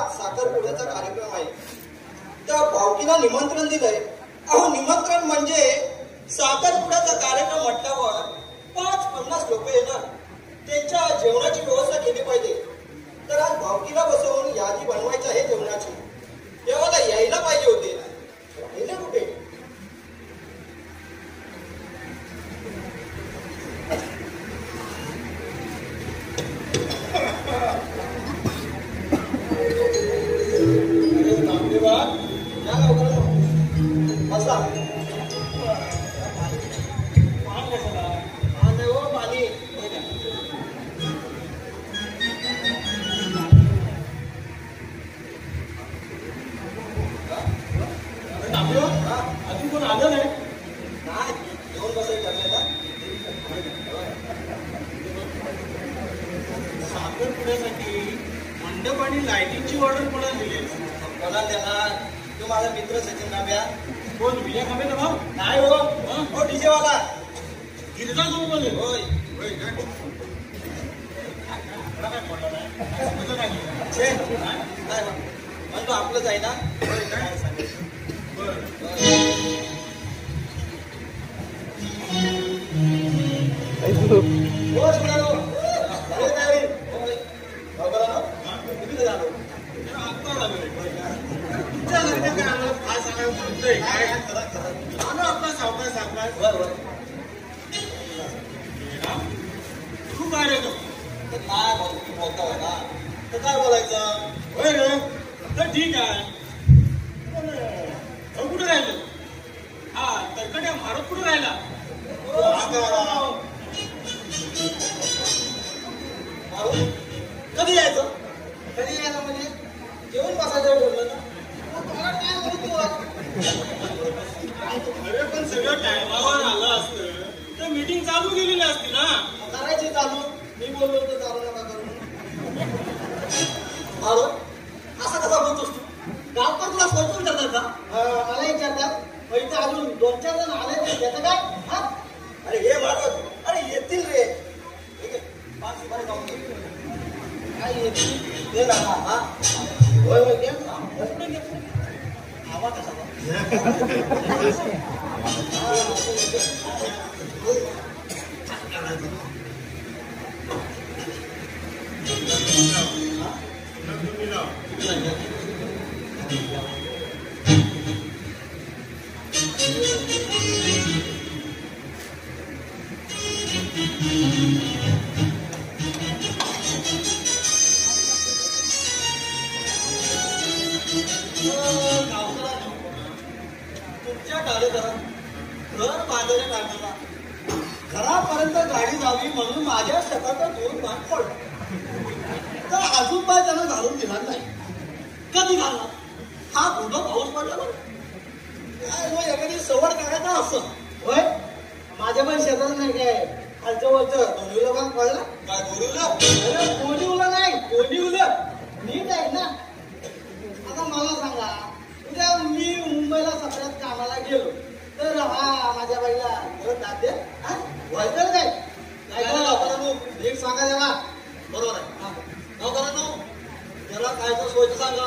आज साखरपुड्याचा कार्यक्रम आहे. त्या भावकीला निमंत्रण दिलंय. अहो निमंत्रण म्हणजे साखरपुड्याचा कार्यक्रम म्हटल्यावर 50-50 लोक येणार. त्यांच्या जेवणाची व्यवस्था केली पाहिजे. तर आज भावकीला बसवून यादी बनवायची आहे जेवणाची. तेव्हा यायला पाहिजे होते. राहिले कुठे? मंडप आणि लायटिंगची ऑर्डर कोणाला दिली? कोणाला देणार? तो माझा मित्र सचिन नाम्या. कोण? विजय खांबे ना भाऊ? नाही हो, डीजे वाला गिरजा जो बोलले. होय होय काय बोलला नाही म्हणतो आपलंच आहे ना. काय सांगेल. तू काय रे? तर काय बोलायचं? होय रे. तर ठीक आहे. कुठे राहिलं? हा तरकड्या मारत कुठे राहिला? कधी यायचं? कधी यायला म्हणजे जेवण बसायचं ठरलं ना. अरे पण सगळं टायमावर आलं असतं तर मीटिंग चालू केलेली असती ना. करायची चालू. मी बोललो होतो चालू नका करू. अरे असा कसा बोलतोस तू? गावकर तुला स्वतः विचारतात का? मला विचारतात. इथे अजून 2-4 जण आले ते त्याचं काय? हा अरे हे महाराज, अरे येतील रे. काय येतील ते ना. हा होय होय घे. आवाज कसा तुमच्या कार्यक्रम घर बांधल्या टायमाला घरापर्यंत गाडी जावी म्हणून माझ्या शेताचा 2 भाग पडला. तर अजून पाय त्यानं घालून दिला नाही. कधी घालला? हा कुठं पाऊस पडला बरं. काय मग एखादी सवड करायचा असं. होय माझ्या पण शेतात नाही काय खालच्या वरचं दोन्हीला भाग पडला. काय दोन्हीला? अरे दोन्हीला नाही, दोन्हीला नीट आहे ना. आता मला सांगा, उद्या मी मुंबईला सगळ्यात कामाला गेलो तर हा माझ्या बाईला घरात दाद्या व्हायचं काय? गावकरांनो नीट सांगा त्याला. बरोबर आहे गावकरांनो, त्याला कायचं सोयचं सांगा.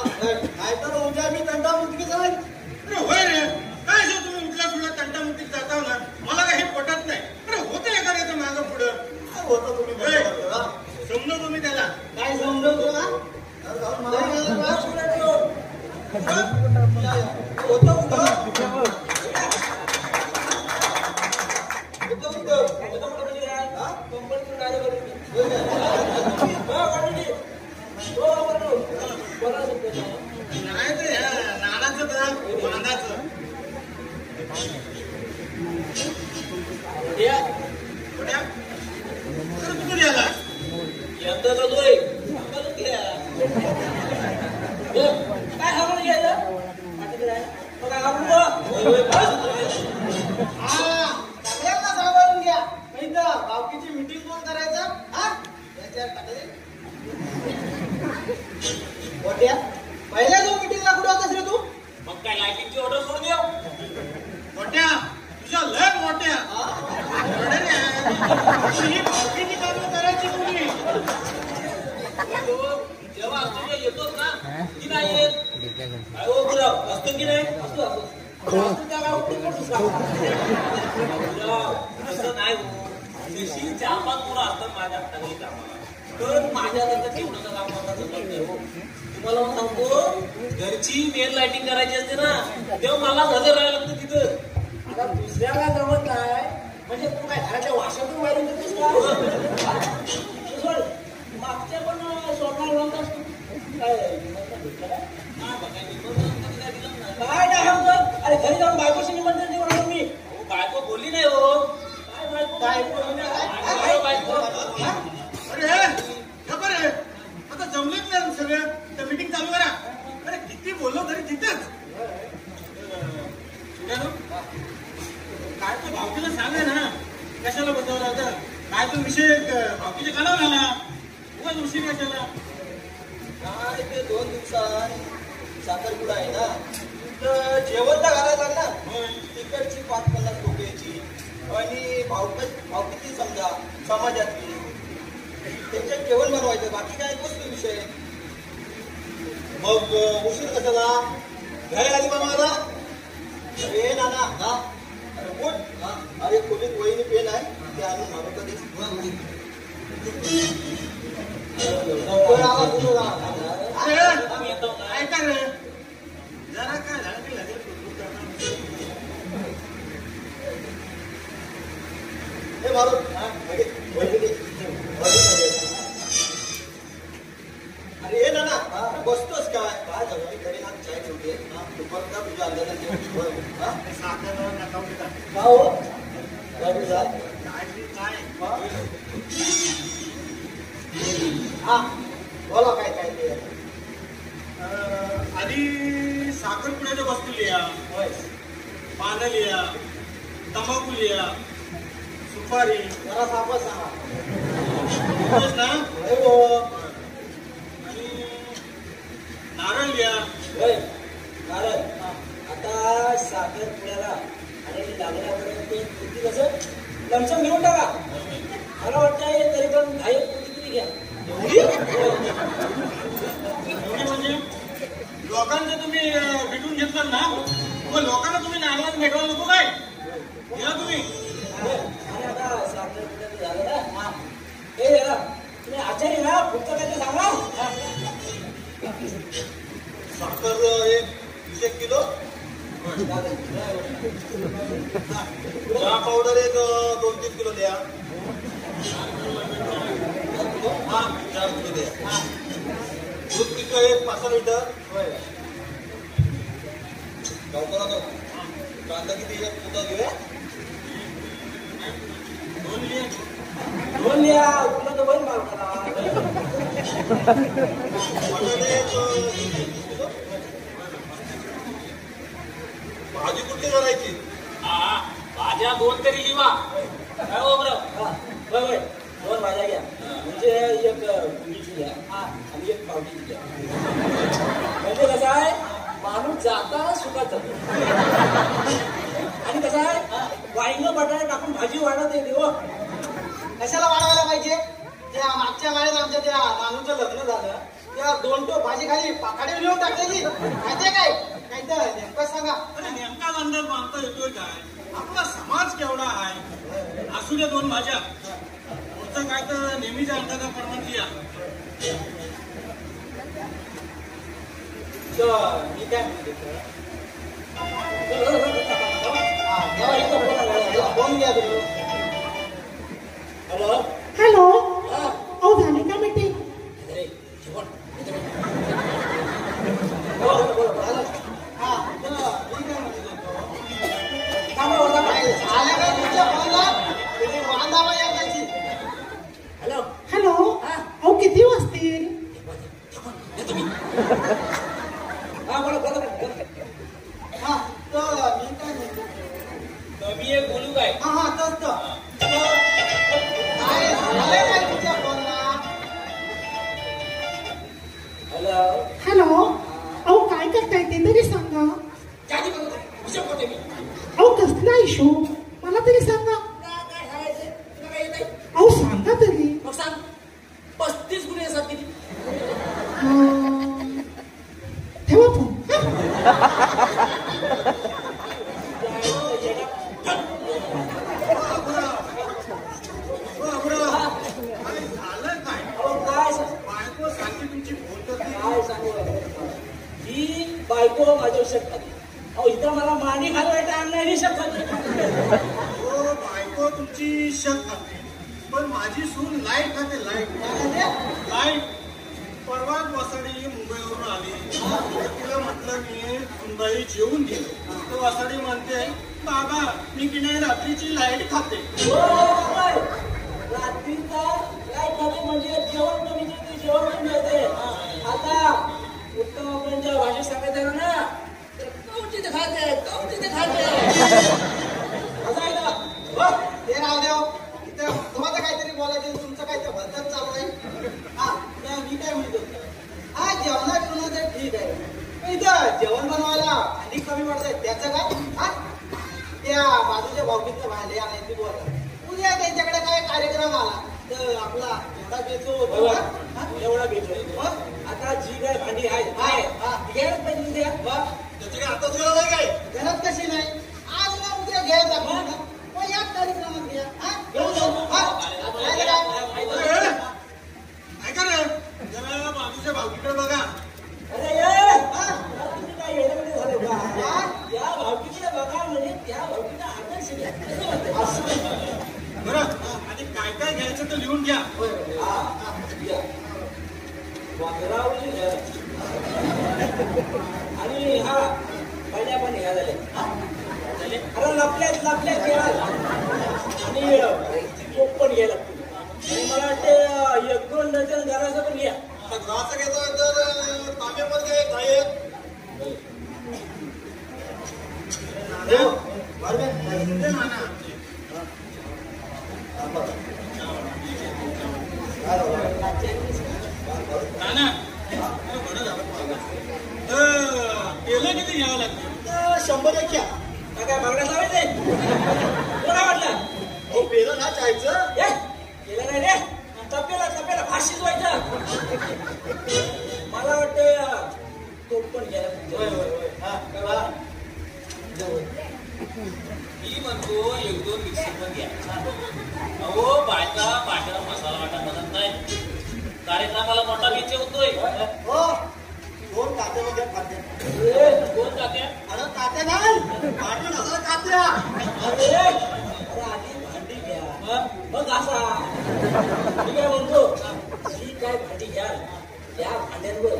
काय तर उद्या मी तंटामुक्ती जाईल. अरे होय रे. काय जर तुम्ही उठला सुद्धा तंटामुक्तीत जाता ना, मला काही पटत नाही. अरे होतं एखाद्याचं मागं पुढं. काय होतं तुम्ही समजव तुम्ही त्याला. काय समजवतो ना? नाही तर नानाचं तर मानाचं. तू कधी आला? यंदा चालूय काय हवं घ्यायला. सगळ्यांना सांभाळून घ्या. भावकीची मीटिंग कोण करायचं? हा याच्यावर टाकले मोठ्या. पहिल्या जो मीटिंगला कुठे होतास रे तू? मग काय लायटिंगची ऑर्डर सोडून देऊ? मोठ्या तुझ्या लय मोठ्या भावकीची कामं करायची तुम्ही. जेव्हा असतो येतोच ना की नाही येत काय हो गुलाब असतो की नाही असतो असं नाही हो जशी 4-5 मुलं असतात माझ्या हाताखाली कामाला तर माझ्याकडनं जेवणाचं काम करता जमत नाही हो तुम्हाला मग सांगतो घरची मेन लाइटिंग करायची असते ना तेव्हा मला हजर राहायला लागतं तिथं आता दुसऱ्याला जमत नाही म्हणजे तू काय घराच्या वाशातून वायरिंग करतोस का मागच्या पण सोडणार लावत असतो काय नाही अरे घरी जाऊन बायकोशी निमंत्रण देऊ राहिलो मी बायको बोलली नाही हो काय बायको अरे आता जमलेच नाही सगळं तर मीटिंग चालू करा अरे किती बोललो तरी तिथेच काय तो भावकीला सांगा ना कशाला बसवला होता काय तो विषय भावकीच्या कानावर झाला उगाच उशीर कशाला काय ते 2 दिवसात साखरपुडा आहे ना तर जेवण तर घालायला लागणार तिकडची 5-50 लोक यायची आणि भावकीची समजा समाजातली त्यांच्यात जेवण बनवायचं बाकी काय गोष्ट विषय मग उशीर कशाला घरी आली बनवायला अरे नाना हा अरे कोण अरे खोलीत वहिनी पेन आहे ते आणून मारू कधी ऐका रे जरा काय झालं की लगेच हे मारू अरे ये ना बसतोस काय झालं मी घरी हात चाय ठेवते दुपारचा तुझ्या अंदाजात हा बोला काय काय ते आधी साखरपुड्याच्या वस्तू लिहा पानं लिहा तंबाखू लिहा सुपारी जरा सापच सांगा ना आणि नारळ लिहा नारळ आता साखरपुड्याला आणि लागल्यापर्यंत किती कसं लमसम घेऊन टाका मला वाटतं तरी पण 10 किती घ्या म्हणजे लोकांचं तुम्ही भेटून घेतलं ना मग लोकांना तुम्ही नारळात भेटवा नको काय घ्या तुम्ही आणि आता साखरपुड्याचं झालं ना हे तुम्ही आचार्य घ्या पुढचं काय ते सांगा साखर 1 किलो चहा पावडर 2-3 किलो द्या 4 किलो द्या दूध किती 5 लिटर कांदा किती पुन्हा घेऊया 2 लिया तुला तर बंद भाजी कुठली करायची भाज्या 2 तरी लिवा काय हो बरं 2 भाज्या घ्या म्हणजे 1 पुरीची घ्या आणि 1 पावटीची घ्या म्हणजे कसं आहे माणूस जाता सुखात जातो आणि कसं आहे वाईनं बटाटे टाकून भाजी वाढत येते हो कशाला वाढवायला पाहिजे त्या मागच्या वेळेस आमच्या त्या नानूचं लग्न झालं त्या 2 टोप भाजी खाली पाखाडी लिहून टाकलेली माहितीये काय तर नेमकं सांगा अरे नेमका अंदाज बांधता येतोय काय आपला समाज केवढा आहे असू द्या 2 भाज्या पुढचं काय तर नेहमीच्या अंदाजाप्रमाणे या मी काय म्हणते फोन घ्या तुम्ही हॅलो हॅलो अहो झाली का मीटिंग हॅलो अहो किती वाजतील हा तर मी काय म्हणतो मी एक बोलू काय हा तसं काय झालंय काय तुमच्या फोनला हॅलो हॅलो अहो काय करताय ते तरी सांगा चाची बघतो हिशोब करते मी अहो कसला इशू मला तरी सांगा काय सांगायचं तुला काय येत आहे अहो सांगा तरी मग सांग 35 गुन्हे असतात किती हा झालं काय काय बायको सारखी तुमची बोलत काय सांगू ही बायको माझ्या शकत अहो इथं मला मांडी घालवायचं आम नाही शकत हो बायको तुमची शक खाते पण माझी सून लाईट खाते लाईट परवा वसाडी मुंबईवरून आली तिला म्हटलं मी मुंबई जेवून गेलो तर वसाडी म्हणते बाबा मी की नाही रात्रीची लाईट खाते रात्रीचा लाईट खाते म्हणजे जेवण कमी मिळते जेवण कमी मिळते आता उत्तम आपणच्या भाषेत सांगायचं ना तर कवचित खाते असं आहे का ते राव देव इथं तुम्हाला काहीतरी बोलायचं तुमचं काय तर भलतच चालू आहे. मी काय म्हणतो हा जेवणात तुला ठीक आहे पण इथं जेवण बनवायला आणि कमी पडतंय त्याचं काय हा त्या बाजूच्या भावकीतलं भांडे आणायची बोला उद्या त्यांच्याकडे काय कार्यक्रम आला तर आपला एवढा बेचो होतो एवढा भेटतो आता जी काय भांडी आहे घ्यायलाच पाहिजे उद्या त्याची काय आता तुला नाही काय घरात कशी नाही आज ना उद्या घ्यायला मग याच कार्यक्रमात घ्या ऐका ना जरा बाजूच्या भावकीकडे बघा अरे तुम्ही काय येण्यामध्ये झाले का त्या भावकीकडे बघा म्हणजे त्या भावकीचा आदर्श घ्या बरं आणि काय काय घ्यायचं तर लिहून घ्या आणि हा पाण्या पण ह्या झाले अरे लपल्यात घ्या आणि कोप पण घ्यायला आणि मला वाटते 1-2 डझन घराचं पण घ्या घराचं घेतोय तर तांब्यावर घ्याय नाना बरं झालं केलं किती घ्यावं लागतं 100 घ्या काय मागण्या लावायचे कोणा वाटला हो पेलं ना चायचं केलं नाही रे तपेला फाशीच व्हायचं मला वाटतं तो पण गेला मी म्हणतो 1-2 मिक्सर पण घ्या अहो बायका पाट्याला मसाला वाटा बनत नाही कार्यक्रमाला मोठा बीच होतोय हो 2 कात्या वगैरे खात्या 2 तात्या अरे कात्या नाही पाटील हजार कात्या अरे आधी भांडी घ्या मग असा मी काय म्हणतो ही काय भांडी घ्या त्या भांड्यांवर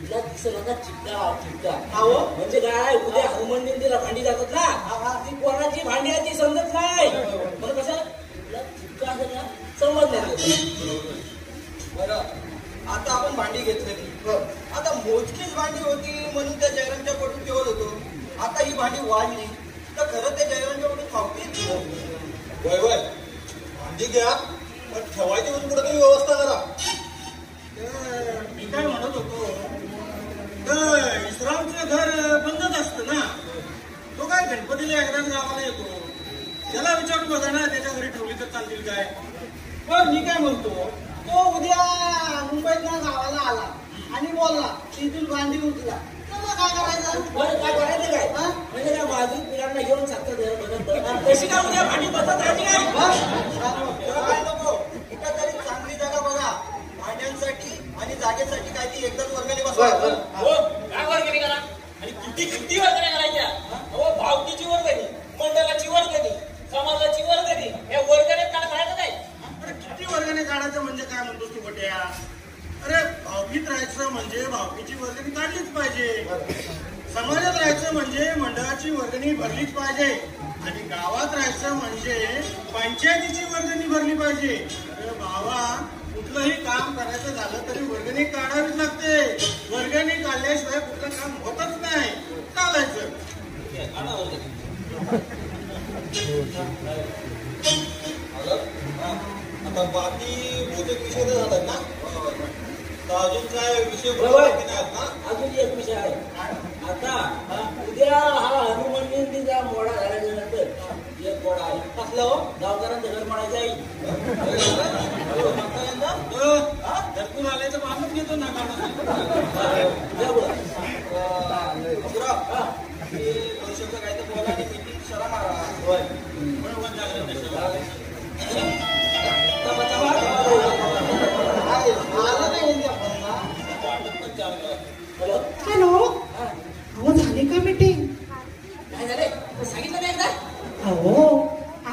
तिला दिसलं का चिपका अहो म्हणजे काय उद्या हनुमान जयंतीला भांडी जातात ना ती कोणाची भांडी आहे ती समजत नाही म्हणून कसं तुला चिपका असेल ना समजणार बरं आता आपण भांडी घेतलेली आता मोजकीच भांडी होती म्हणून त्या जयरामच्या पडून ठेवत होतो आता ही भांडी वाढली तर खरं त्या जयरामच्या पडून खावतील वय भांडी घ्या पण ठेवायची म्हणून कुठे तरी व्यवस्था करा मी काय म्हणत होतो तर इस्रामचं घर बंदच असतं ना तो काय गणपतीला एकदाच गावाला येतो त्याला विचारून बघा ना त्याच्या घरी ठेवली तर चालतील काय पण मी काय म्हणतो तो उद्या मुंबईतला गावाला आला आणि बोलला तिथून भांडी उठला तर मग काय करायचं काय करायचं काय म्हणजे काय माझी पिढ्यांना घेऊन सांगतात कशी काय उद्या भांडी बसत राहायची काय नको कुठं तरी चांगली जागा बघा भांड्यांसाठी आणि जागेसाठी काय ती एकदाच वर्गाने बसवा काय वर्गणी करा आणि किती वर्गणी करायच्या अहो भावकीची वर्गणी मंडळाची वर्गणी समाजाची वर्गणी या वर्गणीत काय करायचं नाही अरे किती वर्गाने काढायचं म्हणजे काय म्हणतोस तू बट्या अरे भावकीत राहायचं म्हणजे भावकीची वर्गणी काढलीच पाहिजे समाजात राहायचं म्हणजे मंडळाची वर्गणी भरलीच पाहिजे आणि गावात राहायचं म्हणजे पंचायतीची वर्गणी भरली पाहिजे अरे बाबा कुठलंही काम करायचं झालं तरी वर्गणी काढावीच लागते वर्गणी काढल्याशिवाय कुठलं काम होतच नाही चालायचं आता बाकी बहुतेक विषय तर झातात ना तर अजून काय विषय ना अजून एक विषय आहे आता उद्या हा हनुमान जयंतीचा मोडा झाल्याच्या नंतर एक मोडा आहे कसलं हो गावकऱ्यांचं घर म्हणायचं आहे धरपूर आल्याचं माणूस घेतो ना या पुढं. शब्द काय तर बोला आणि मीटिंग शरा मारा. बरोबर जागरण कशाला? आलं नाही यांच्या फोनला. वाटत पण चांगलं. हॅलो अहो झाली का मीटिंग? काय झाले सांगितलं नाही एकदा अहो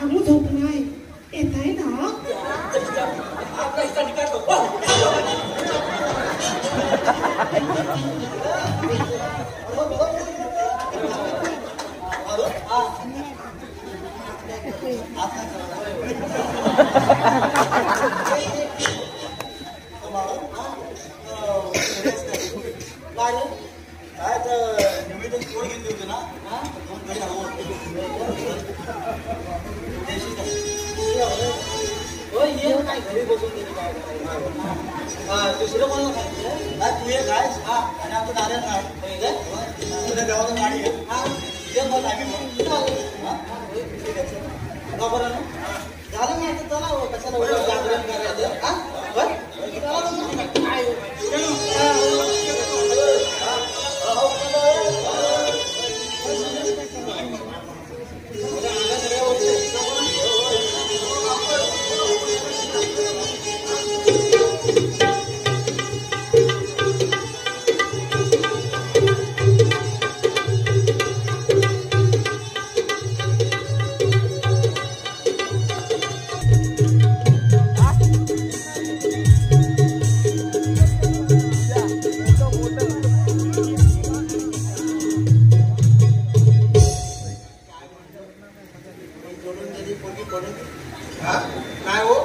आम्ही झोपलाय येत आहे ना? आपला हिस्सा निकाल बघ. काय तर निवेदन कोण घेतली होती ना? दोन घरी हवं होतं. काय घरी बसून गेली काय दुसरं कोणाला सांगितलं? तू ये काय आणि आपलं दादा काय तुझ्या गावाला गाडी आहे बरोबर ना झालं नाही तर चला कशाला जागरण करायचं काय हो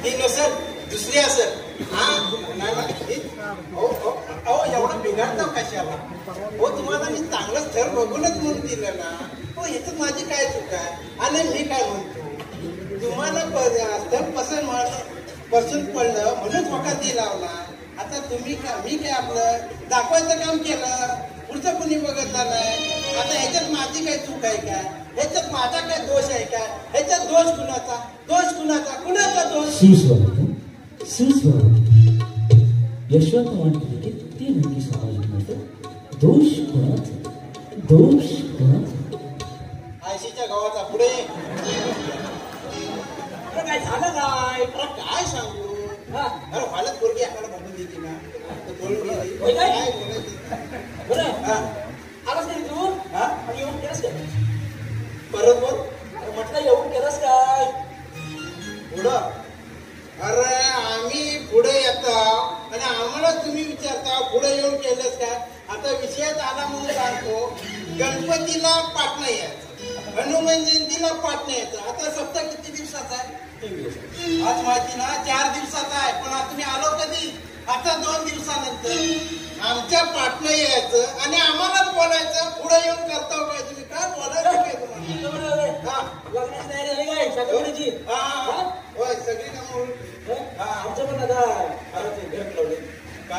ती नसेल दुसरी असेल हा नाही अहो एवढं बिघडतं कशाला हो तुम्हाला मी चांगलं स्थळ बघूनच म्हणून दिलं ना हो ह्याच्यात माझी काय चूक आहे आणि मी काय म्हणतो तुम्हाला स्थळ पसंत पडलं म्हणून वकालती लावला आता तुम्ही का मी काय आपलं दाखवायचं काम केलं पुढचं कुणी बघितलं नाही आता ह्याच्यात माझी काय चूक आहे का ह्याच्यात माझा काय दोष आहे का ह्याच्यात दोष कुणाचा दोष सुस्वागतम यशवंत वाणखिंडे ते म्हणजे सामाजिक दोष कोणाचा आयशीच्या गावाचा पुढे काय झालं काय काय सांगू अरे व्हायलाच पोरगी आपल्याला बघून देते ना होय काय? काय बोलायचं बरं हा आलास का तू हा आणि येऊन केलंस काय परत बोल अरे म्हटलं येऊन केलंस काय पुढं अरे आम्ही पुढे येतो आणि आम्हाला तुम्ही विचारता पुढे येऊन केलंच काय आता विषयात आला म्हणून सांगतो गणपतीला पाटणा यायचं हनुमान जयंतीला पाटणा यायचं आता सप्ताह किती दिवसाचा आहे आज माहिती ना 4 दिवसाचा आहे पण आता तुम्ही आलो कधी आता 2 दिवसानंतर आमच्या पाटणा यायचं आणि आम्हालाच बोलायचं पुढे येऊन करता काय तुम्ही काय बोलायचं काय तुम्हाला हा लग्नाची तयारी झाली काय साखरपुड्याची हा होय सगळी कामं आमचं पण आता घरट लावले का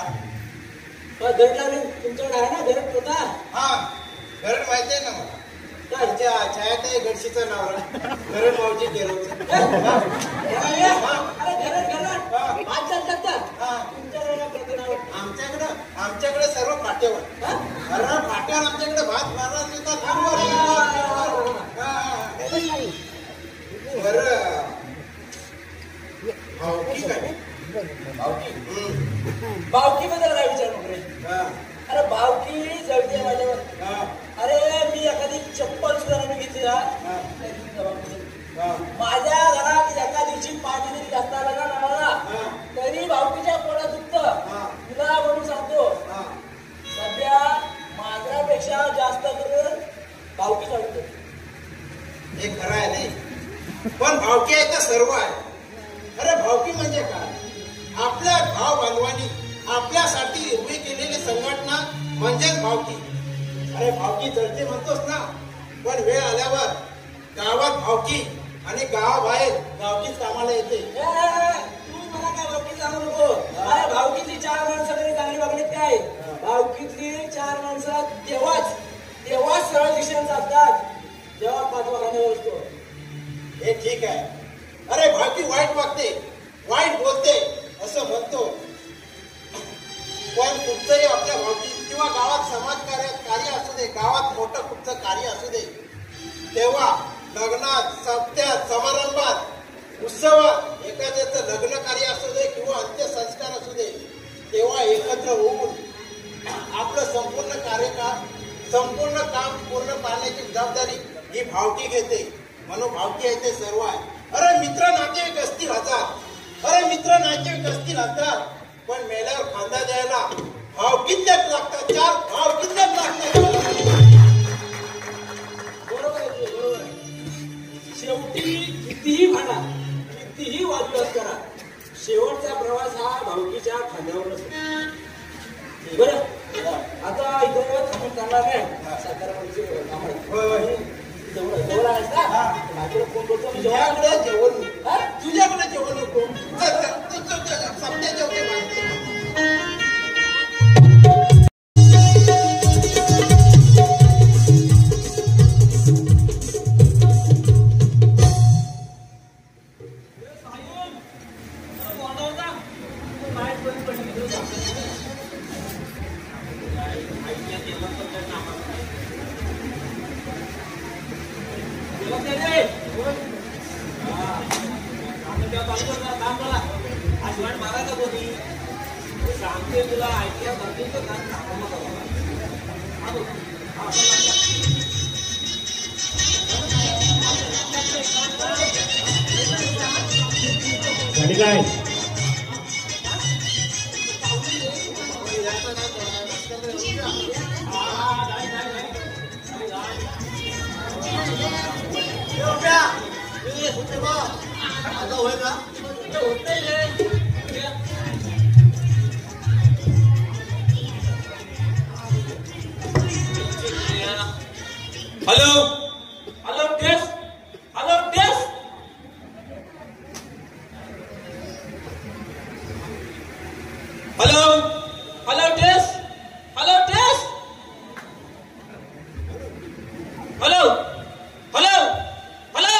घरट लावले तुमच्याकडे आहे ना घरट होता हा घरट माहिती आहे ना मला तिच्या छायात आहे गडशीचं नाव घरट मावची केलं अरे घरट भात चालतात हा तुमच्याकडे काय प्रकरण आमच्याकडे सर्व फाट्यावर सर्व फाट्यावर आमच्याकडे भात मारला बरं भावकी काय भावकी बद्दल काय विचार नको अरे भावकी जळते माझ्यावर अरे मी एखादी चप्पल सुद्धा नाही घेतली माझ्या घरात एका दिवशी पाणी जरी जास्त आला ना नळाला तरी भावकीच्या पोटात दुखतं तुला म्हणून सांगतो सध्या माझ्यापेक्षा जास्त करून भावकी चालतो हे खरं आहे नाही पण भावकी आहे तर सर्व आहे अरे भावकी म्हणजे काय आपल्या भाव बांधवांनी आपल्यासाठी उभी केलेली संघटना म्हणजेच भावकी अरे भावकी जळते म्हणतोस ना पण वेळ आल्यावर गावात भावकी आणि गावाबाहेर भावकीच कामाला येते तू मला काय भावकी सांगू नको अरे भावकीतली 4 माणसं तरी चांगली वागलीत काय भावकीतली 4 माणसं तेव्हाच सरळ दिशेने चालतात जेव्हा 5 वागाने असतो हे ठीक आहे अरे भावकी वाईट वागते वाईट बोलते असं म्हणतो पण कुठचंही आपल्या भावकी किंवा गावात समाज कार्य असू दे गावात मोठं कुठचं कार्य असू दे जेव्हा लग्नात, सप्त्यात, समारंभात, उत्सवात एखाद्याचं लग्न कार्य असू दे किंवा अंत्यसंस्कार असू दे, तेव्हा एकत्र होऊन आपलं संपूर्ण काम पूर्ण पाहण्याची जबाबदारी ही भावकी घेते. म्हणून भावकी आहे ते सर्व आहे. अरे मित्र नातेवाईक असतील हजार, पण मेल्यावर खांदा द्यायला भावकीतच लागतात, 4 भावकीतच लागतात. शेवटी कितीही भांडा, कितीही वादविवाद करा, शेवटचा प्रवास हा भावकीच्या खांद्यावरच बरं. आता इथं थांबून करणार नाही, सातारामध्ये काम आहे. जवळ आहेस का? माझ्याकडे फोन करतो मी. तुझ्याकडे जेवण नको. सप्त्या जेवते माहिती. काय hello hello test hello test hello hello test hello test hello hello hello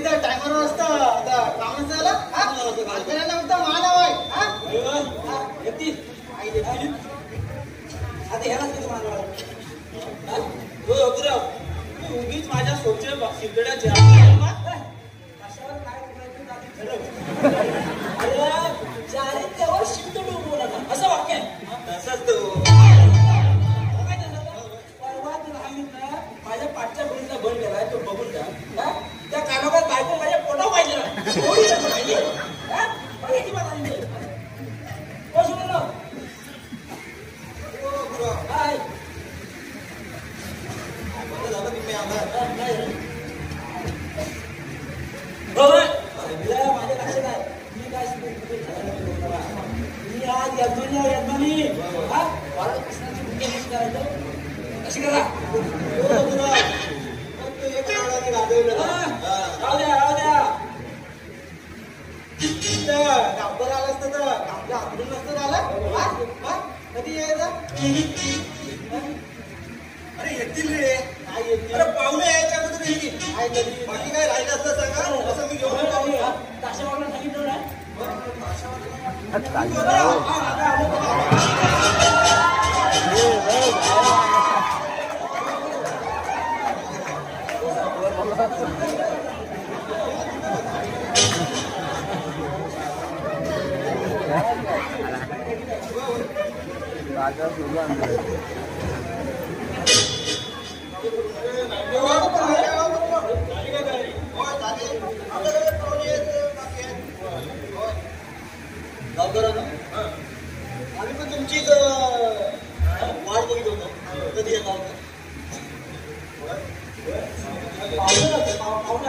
मला टायमर असतं कामाचं झालं नव्हतं मानव आहे. आता ह्यालाच किती मानवाला उगीच माझ्या सोच्या शिंकड्याच्या चारित्र्यावर शिंद डोबू नका असं वाक्य आहे. तसंच तो परवा तुला सांगितलं माझ्या पाठच्या बळीचा बळ गेलाय तो बघून जा. त्या कानावर बायको माझ्या पोटावर पाहिजे माझ्या लक्षात आहे. मी काय मी आज यजमानी बाळकृष्णाची भूमिका कशी करायचं कशी करा राहू द्या गावकर आलं असतं तर आपल्या आपलं नसतं झालं. कधी यायचं? अरे येतील रे. अरे पाहुणे यायच्या अगोदर येतील. बाकी काय राहिलं असतं सांगा, असं मी घेऊन ताशावाला सांगितलं ना. आम्ही पण तुमची वाट बघित होतो. कधी येत आहोत पाहुणे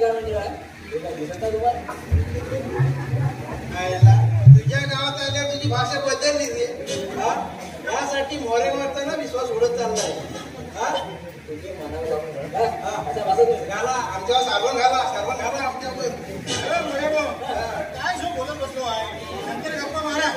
दिला म्हणजे काय एका दिवसात तुम्हाला तुझ्या गावात आल्यावर तुझी भाषा बदलली रे. यासाठी मोरेंवरचा ना विश्वास उडत चाललाय. तुझे मनाला लागून असं बसत घाला आमच्यावर साबण घाला आमच्यावर. काय शो बोलत बसलो आहे नंतर गप्पा मारा.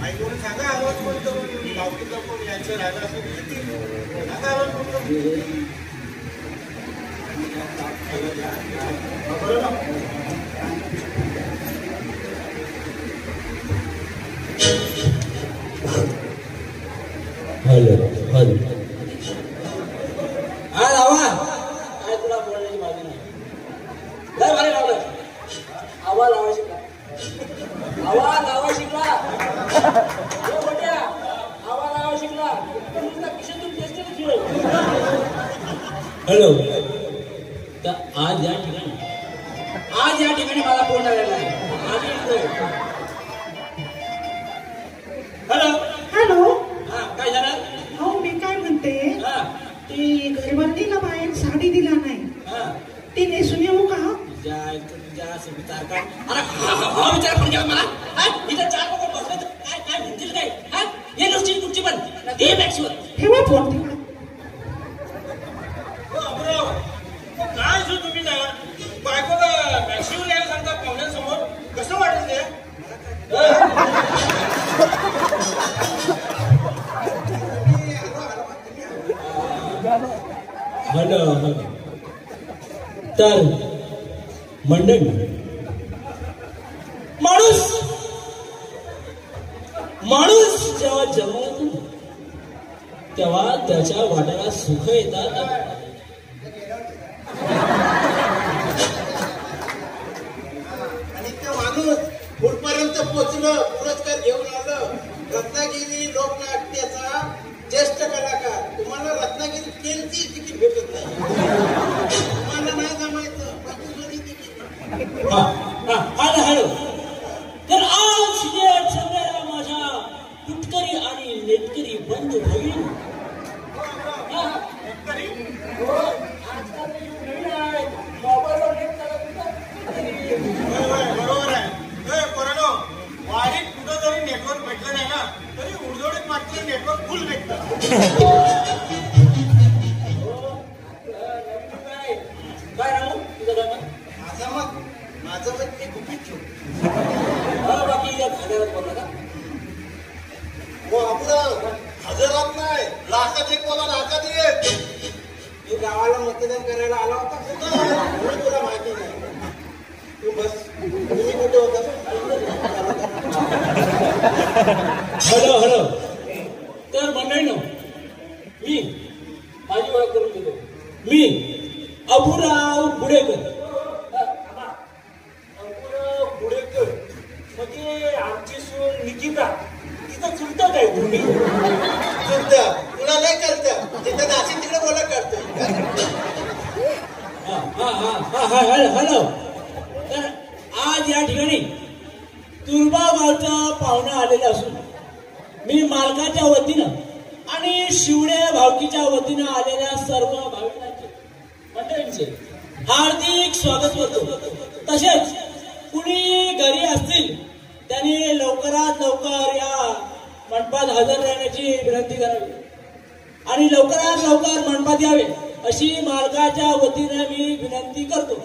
ऐकून सांगा आवाज बोलतो गावकीचा कोण यांचं राहिला असं सांगा आवाज बोलतो. हॅलो हॅलो हा लावा काय तुला बोलण्याची मागणी नाही लय भारी लावलं आवा लावा शिकला हो मोठ्या आवा लावा शिकला पण तुला किशोर टेस्ट खेळ हॅलो तर आज या ठिकाणी मला फोन आलेला आहे हॅलो हॅलो हा काय झालं हो मी काय म्हणते हा ती घरबंदीला बाहेर साडी दिला नाही हा ती नेसून येऊ का तुझ्या विचार काय अरे हा विचार पण घ्या मला इथं चार लोक बसले तर काय काय म्हणतील काय हा ये नुसती तुमची पण ये मॅक्सिवर ठेवा फोन तिकडे काय जो तुम्ही ना बायकोला मॅक्सिमम यायला सांगता पाहुण्यांसमोर कसं वाटेल ते हॅलो तर मंडळी माणूस जेव्हा जन्माला येतो तेव्हा त्याच्या वाट्याला सुख येतात. आणि ते माणूस पुढपर्यंत पोचलं पुरस्कार घेऊन आलं. रत्नागिरी लोकनाट्याचा ज्येष्ठ कलाकार. तुम्हाला रत्नागिरी ट्रेनची तिकीट भेटत नाही. तुम्हाला नाही जमायचं हॅलो तर आज या सगळ्या माझ्या तुटकरी आणि नेटकरी बंधू भगिनी बरोबर आहे. कोरोना वारीत कुठं जरी नेटवर्क भेटलं नाही ना तरी उडदोडीत मात्र नेटवर्क फुल भेटतं. काय राहू तुझं काय माझं मत ते गुपित ठेव. बाकी हजारात बोलला का आपलं हजारात नाही लाखात एक बोला लाखात एक. मी गावाला मतदान करायला आला होता म्हणून तुला माहिती नाही. तू बस तुम्ही कुठे होता हॅलो तर मंडळीनो मी माझी ओळख करून देतो मी अबुराव बुडेकर पुढेकर म्हणजे आमची सून निकिता तिथं चुलता काय तुम्ही चुलता तुला नाही करतं तिथं नाशिक तिकडे बोला करतो. हॅलो तर आज या ठिकाणी तुर्बा गावचा पाहुणा आलेला असून मी मालकाच्या वतीनं आणि शिवडे भावकीच्या वतीनं आलेल्या सर्व भाविकांचे मंडळींचे हार्दिक स्वागत करतो. तसेच कुणी घरी असतील त्यांनी लवकरात लवकर या मंडपात हजर राहण्याची विनंती करावी आणि लवकरात लवकर मंडपात यावे अशी मालकाच्या वतीने मी विनंती करतो.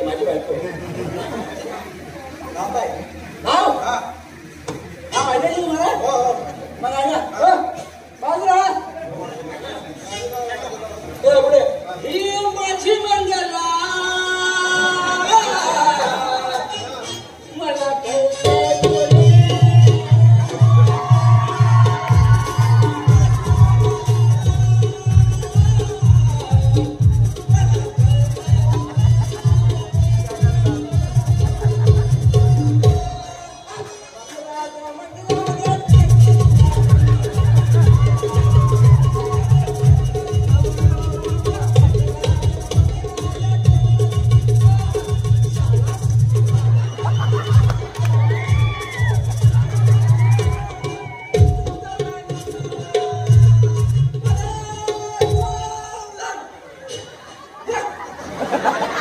माझी बायको. नाव काय? नाव हा. हा माहिती आहे तुम्हाला? हो हो. मग ऐका बाजूला पुढे ही माझी मंगला मला Ha ha ha!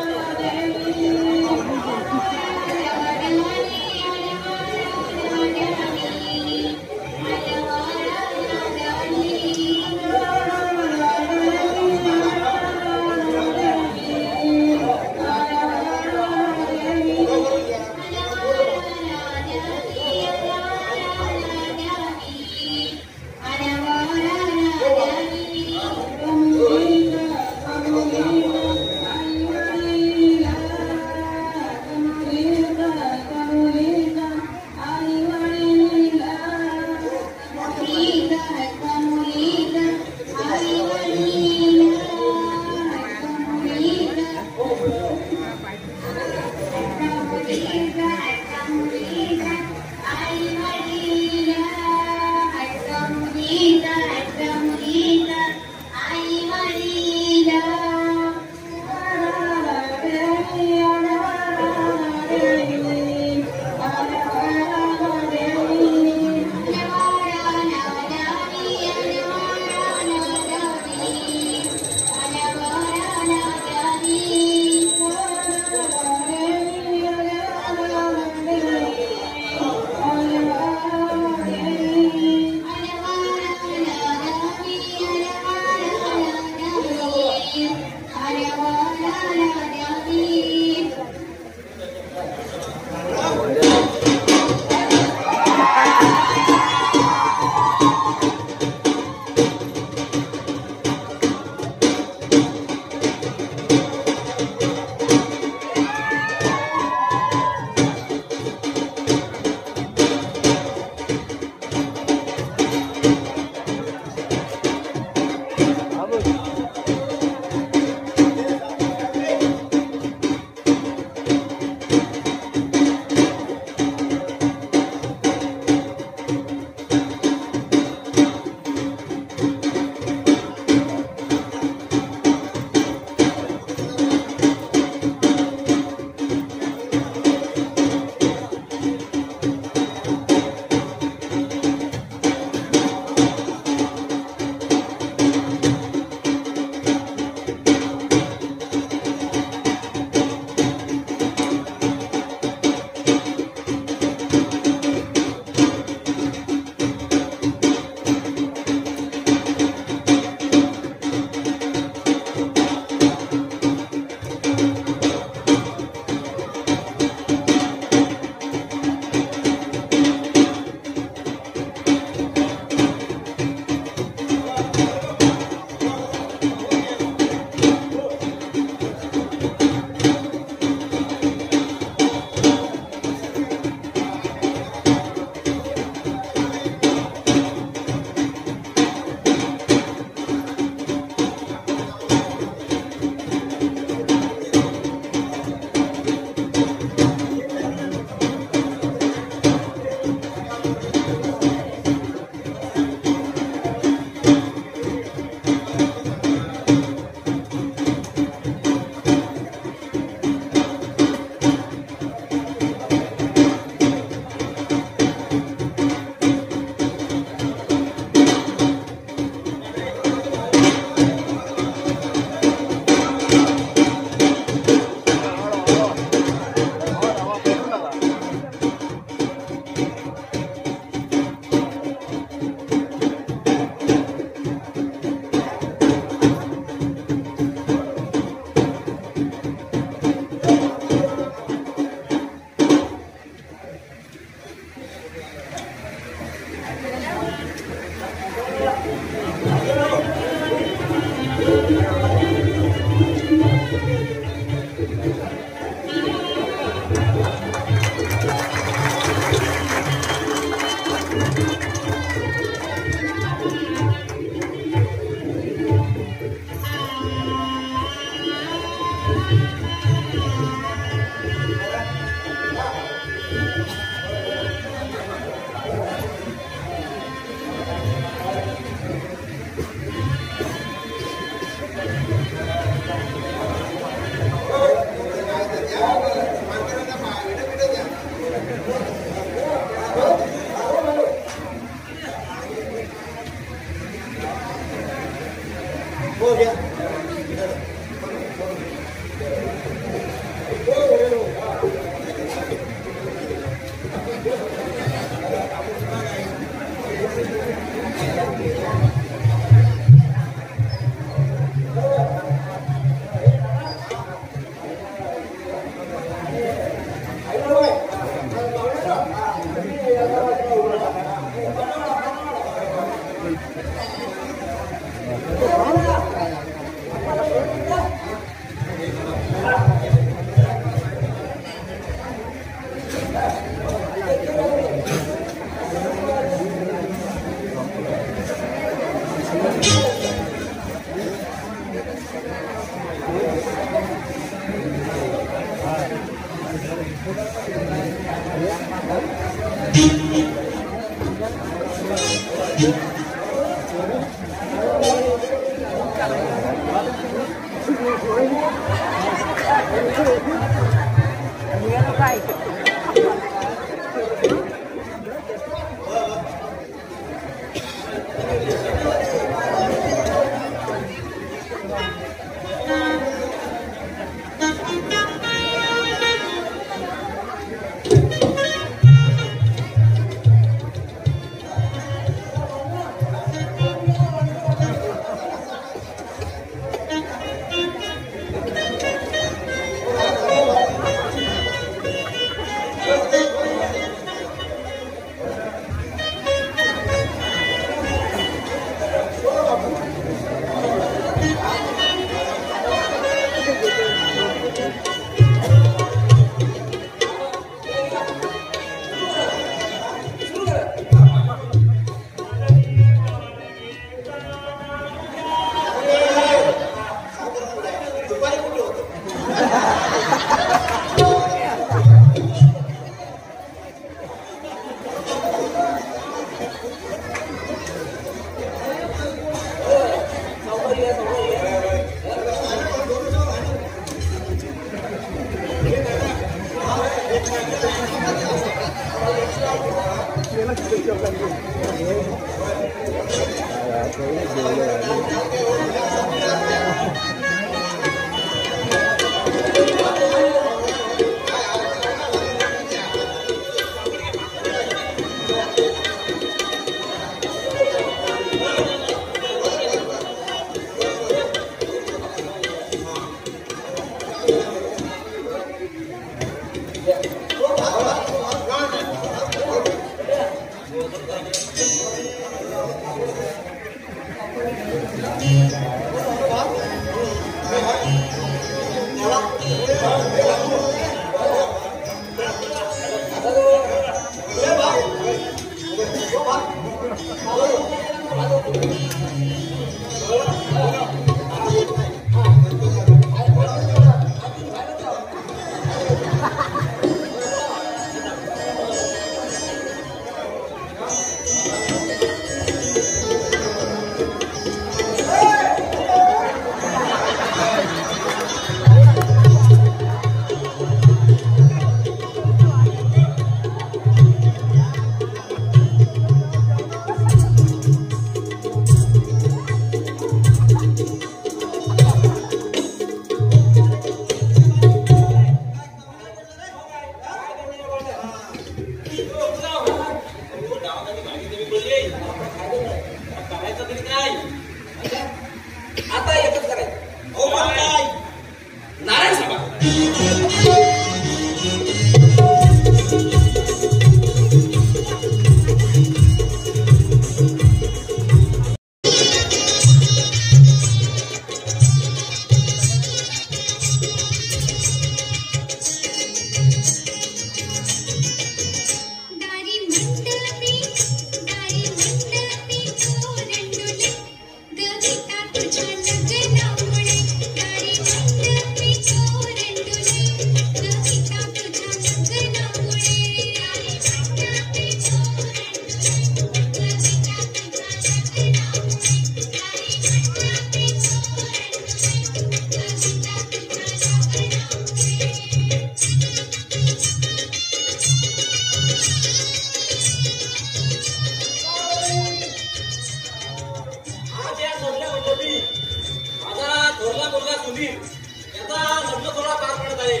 मुली याचा लग्न सोहळा पार पडत आहे.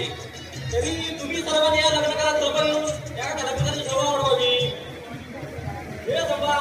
तरी तुम्ही सर्वांनी या लग्न करा सोबत येऊन या घरापिताची शोभा वाढवावी. हे सोबा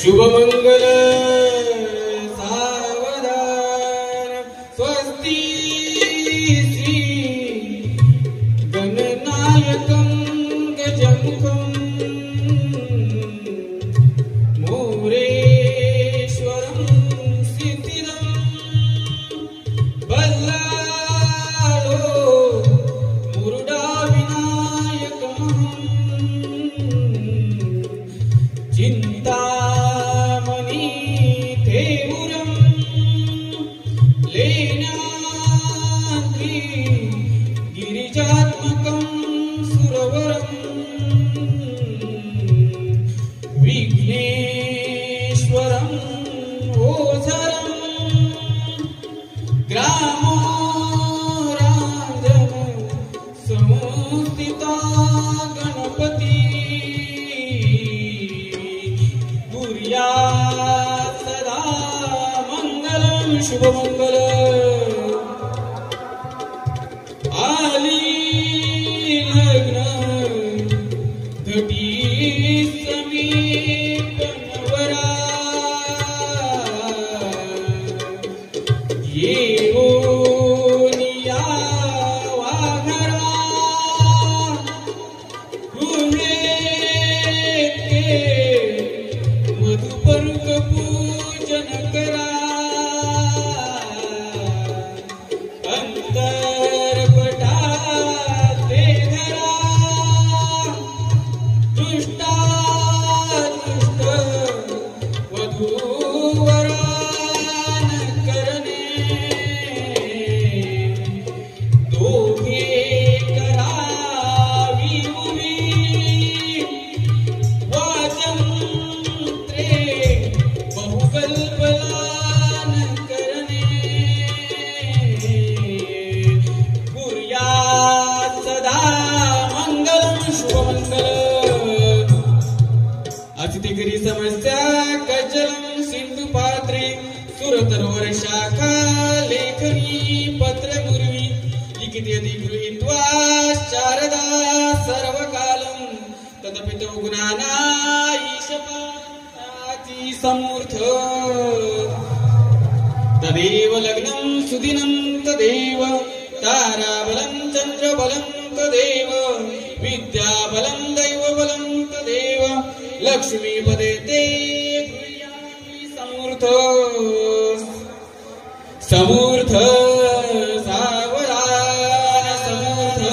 शुभमंगल सावधान स्वस्ति श्री गणनायकं गजमुखं मोरेश्वरं सिद्धिदं बल्लाळो मुरुडा विनायकमहं चिंता गिरिजात्मकं सुरवरं विघ्नेश्वरं ओझरं ग्रामोराधन संस्थिता गणपती कुर्यात् सदा मंगलं शुभमंगलम्. आली लग्न घटी समीपनवरा येऊन यावा घरा गृहे मधुपर्क पूजन करा. अतिथिगिरी समस्या कजलम सिंधु पात्रे सुरतरोवर शाखा लेखनी पत्र गुरुवी लिखिते गृहीत्वा शारदा सर्वकालम तदपितो गुणाना ईशपाती समूर्थ तदेव लग्नं सुदिनं तदेव ताराबलं चंद्रबलं तदेव विद्याबलं दैवबलं तदेव लक्ष्मीपदे ते गृह्णामि समूर्थ समूर्थ सावधान समूर्थ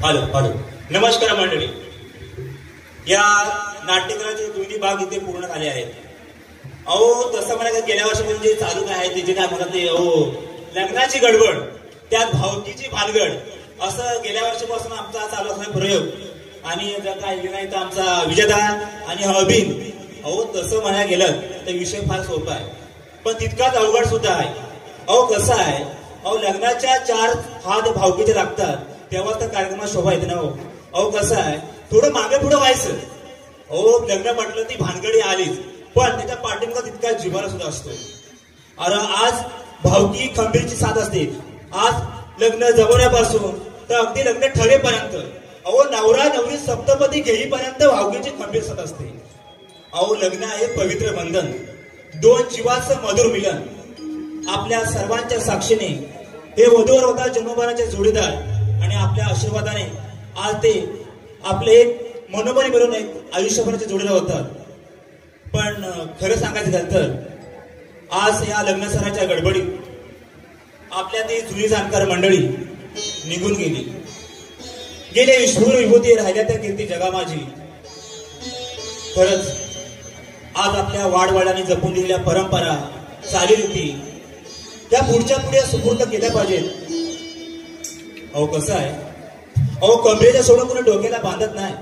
हॅलो हॅलो नमस्कार मंडळी. या नाट्यगृहाचे दोन्ही भाग इथे पूर्ण झाले आहेत. अहो तसं म्हणायचं गेल्या वर्षापासून जे चालू काय आहे ते काय म्हणत ते लग्नाची गडबड त्यात भावकीची भानगड असं गेल्या वर्षापासून आमचा चालू असणारा प्रयोग आणि जर काय नाही तर आमचा विजयदा आणि अभिन. अहो तसं म्हणायला गेलं तर विषय फार सोपा आहे पण तितकाच अवघड सुद्धा आहे. अहो कसं आहे अहो लग्नाच्या 4 हात भावकीचे लागतात तेव्हा तर कार्यक्रमात शोभा येते ना हो. अहो कसं आहे थोडं मागे पुढे व्हायचं. अहो लग्न म्हटलं ती भानगडी आलीच पण त्याच्या पाठिंबा तितका जिव्हाळा सुद्धा असतो. अरे आज भावकी खंबीरची साथ असते. आज लग्न जमवण्यापासून तर अगदी लग्न ठरेपर्यंत अहो नवरा नवरी सप्तपदी घेईपर्यंत भावकीची खंबीर साथ असते. अहो लग्न आहे पवित्र बंधन, 2 जीवाचं मधुर मिलन. आपल्या सर्वांच्या साक्षीने हे वधूवर होता जन्मभराचे जोडीदार आणि आपल्या आशीर्वादाने आज ते आपले एक मनोबली मिळून एक आयुष्यभराचे जोडीदार होतात. पण खरं सांगायचं झालं तर आज या लग्नसराच्या गडबडीत आपल्या ती जुनी जाणकार मंडळी निघून गेली. गेले विश्वूर विभूती राहिल्या त्या कीर्ती जगा माझी. खरंच आज आपल्या वाडवाडाने जपून दिलेल्या परंपरा चालीरीती त्या पुढच्या पुढे सुपूर्द केल्या पाहिजेत. अहो कसं आहे अहो कमरेच्या सोडून कोणी डोक्याला बांधत नाही.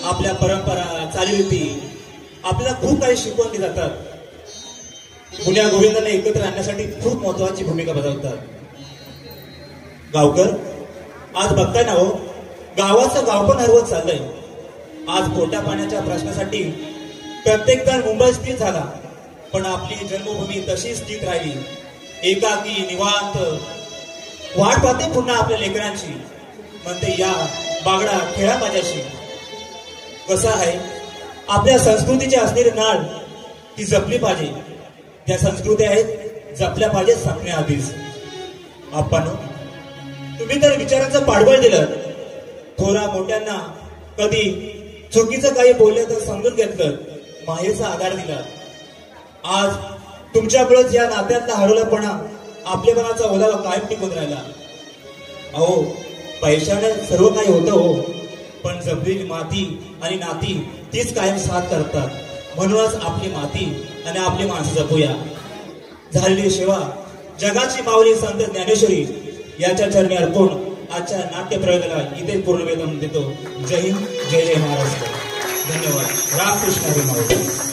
आपल्या परंपरा चालीरीती आपल्याला खूप काही शिकवून दिल्या जातात. गुण्या गोविंदाला एकत्र आणण्यासाठी खूप महत्वाची भूमिका बजावतात. गावकर आज बघताय ना हो गावाचं गाव पण हरवत चाललंय. आज पोटा पाण्याच्या प्रश्नासाठी प्रत्येक जण मुंबई स्थित झाला पण आपली जन्मभूमी तशीच स्थित राहिली. एकाकी निवांत वाट पाहते पुन्हा आपल्या लेकरांची. म्हणते या बागडा खेळा माझ्याशी. कसं आहे आपल्या संस्कृतीची असलेली नाळ ती जपली पाहिजे. त्या संस्कृती आहेत जपल्या पाहिजे संपण्याआधीच. आपण तुम्ही तर विचारांचं पाठबळ दिलं. थोरा मोठ्यांना कधी चुकीचं काही बोलले तर समजून घेतलं, माहेचा आधार दिला. आज तुमच्यामुळेच या नात्यातला हरवलापणा आपलेपणाचा ओलावा कायम टिकून राहिला. अहो पैशाने सर्व काही होतं हो पण जपलेली माती आणि नाती तीच कायम साथ करतात. म्हणूनच आपली माती आणि आपली माणसं जपूया. झालेली सेवा जगाची माऊली संत ज्ञानेश्वरी याच्या चरणी अर्पण आजच्या नाट्य प्रयोगाला इथे पूर्णविराम देतो. जय हिंद, जय जय महाराष्ट्र. धन्यवाद. रामकृष्ण हरी माऊली.